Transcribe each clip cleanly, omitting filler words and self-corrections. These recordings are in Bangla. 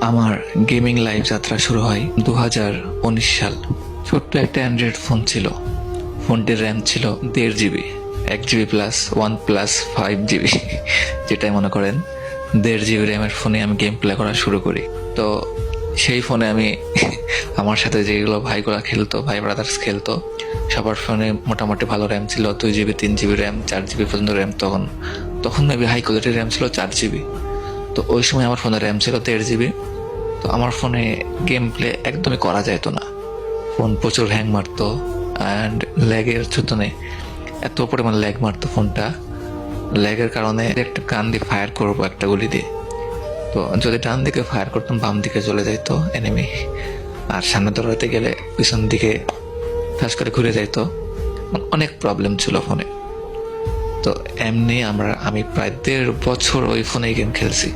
আমার গেমিং লাইফ যাত্রা শুরু হয় 2019 সাল। ছোট্ট একটা অ্যান্ড্রয়েড ফোন ছিল। ফোনটির র্যাম ছিল 1.5 GB, 1 GB প্লাস 1+5 GB, যেটাই মনে করেন। 1.5 GB র্যামের ফোনে আমি গেম প্লে করা শুরু করি। তো সেই ফোনে আমি আমার সাথে যেগুলো ভাইগুলা খেলতো, ভাই ব্রাদার্স খেলতো, সবার ফোনে মোটামুটি ভালো র্যাম ছিল। 2 GB, 3 GB র্যাম, 4 GB পর্যন্ত র্যাম। তখন মেবি হাই কোয়ালিটির র্যাম ছিল 4 GB। তো ওই সময় আমার ফোনে র্যাম ছিল 1.5 GB। তো আমার ফোনে গেম প্লে একদমই করা যেত না। ফোন প্রচুর হ্যাং মারতো অ্যান্ড ল্যাগের চুতনে এত পরিমাণ ল্যাগ মারতো ফোনটা। ল্যাগের কারণে একটা কান দিয়ে ফায়ার করবো একটা গুলি দিয়ে, তো যদি ডান দিকে ফায়ার করতাম বাম দিকে চলে যাইতো এনিমি, আর সামনে দৌড়াতে গেলে পিছন দিকে ঠাস করে ঘুরে যাইতো। অনেক প্রবলেম ছিল ফোনে। তো এমনি আমি প্রায় 1.5 বছর ওই ফোনে গেম খেলছি।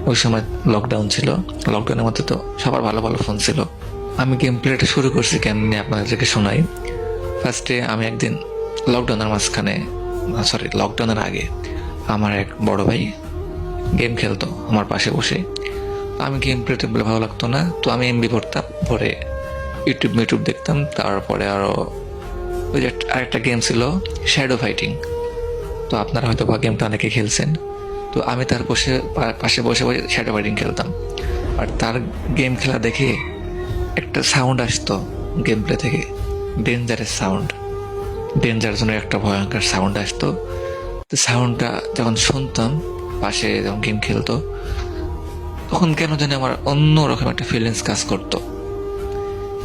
ওই সময় লকডাউন ছিল। লকডাউনের মধ্যে তো সবার ভালো ভালো ফোন ছিল। আমি গেম প্লেটা শুরু করছি কেমনি আপনাদেরকে শোনাই। ফার্স্টে আমি একদিন লকডাউনের আগে আমার এক বড় ভাই গেম খেলতো আমার পাশে বসে। আমি গেম প্লেতে বলে ভালো লাগতো না, তো আমি এমবি ভরতাম, ভরে ইউটিউব দেখতাম। তারপরে আরো ওই যে আরেকটা গেম ছিল শ্যাডো ফাইটিং, তো আপনারা হয়তো বা গেমটা অনেকে খেলছেন। তো আমি তার পাশে বসে বসে শ্যাডো ফাইটিং খেলতাম। আর তার গেম খেলা দেখে একটা সাউন্ড আসতো গেম প্লে থেকে, ডেঞ্জার জোনের একটা ভয়ঙ্কর সাউন্ড আসতো। তো সাউন্ডটা যখন শুনতাম পাশে যখন গেম খেলতো, তখন কেন জানি আমার অন্যরকম একটা ফিলিংস কাজ করতো।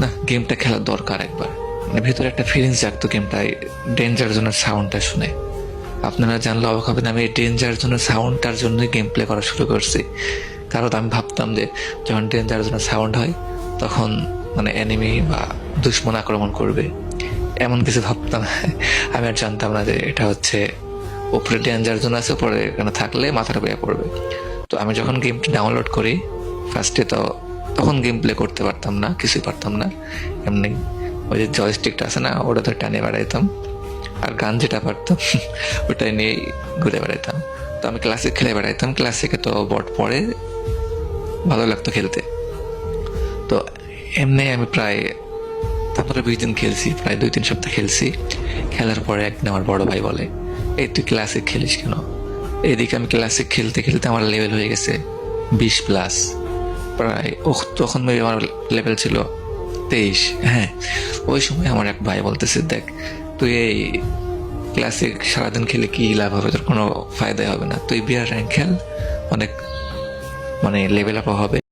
না, গেমটা খেলার দরকার একবার, মানে ভিতরে একটা ফিলিংস জাগতো গেমটায় ডেঞ্জার জোনের সাউন্ডটা শুনে। আপনারা জানলে অবাক হবেন, আমি এই ডেঞ্জার জোনের সাউন্ডটার জন্যই গেম প্লে করা শুরু করছি। কারণ আমি ভাবতাম যে যখন ডেঞ্জার জোনের সাউন্ড হয় তখন মানে এনিমি বা দুশ্মন আক্রমণ করবে, এমন কিছু ভাবতাম। আমি আর জানতাম না যে এটা হচ্ছে উপরে ডেঞ্জার জোন আছে, পরে এখানে থাকলে মাথাটা বেয়ে পড়বে। তো আমি যখন গেমটি ডাউনলোড করি ফার্স্টে, তখন গেম প্লে করতে পারতাম না, কিছুই পারতাম না। এমনি ওই যে জয়স্টিকটা আছে না, ওটা তো টানে বেড়াইতাম, আর গান যেটা পারতাম ওটাই নিয়েই ঘুরে বেড়াইতাম। তো আমি ক্লাসিক খেলে বেড়াইতাম। ক্লাসিকে তো বট পরে ভালো লাগতো খেলতে। তো এমনি আমি প্রায় 15-20 দিন খেলছি, প্রায় 2-3 সপ্তাহ খেলছি। খেলার পরে একদিন আমার বড় ভাই বলে, এই তুই ক্লাসিক খেলিস কেন? এদিকে আমি ক্লাসিক খেলতে খেলতে আমার লেভেল হয়ে গেছে 20+, প্রায় তখন আমার লেভেল ছিল 23। হ্যাঁ, ওই সময় আমার এক ভাই বলতেছে, দেখ তুই এই ক্লাসিক সারাদিন খেলে কি লাভ হবে, তোর কোনো ফায়দাই হবে না, তুই বিয়ার র্যাঙ্ক খেল, অনেক মানে লেভেল আপ হবে।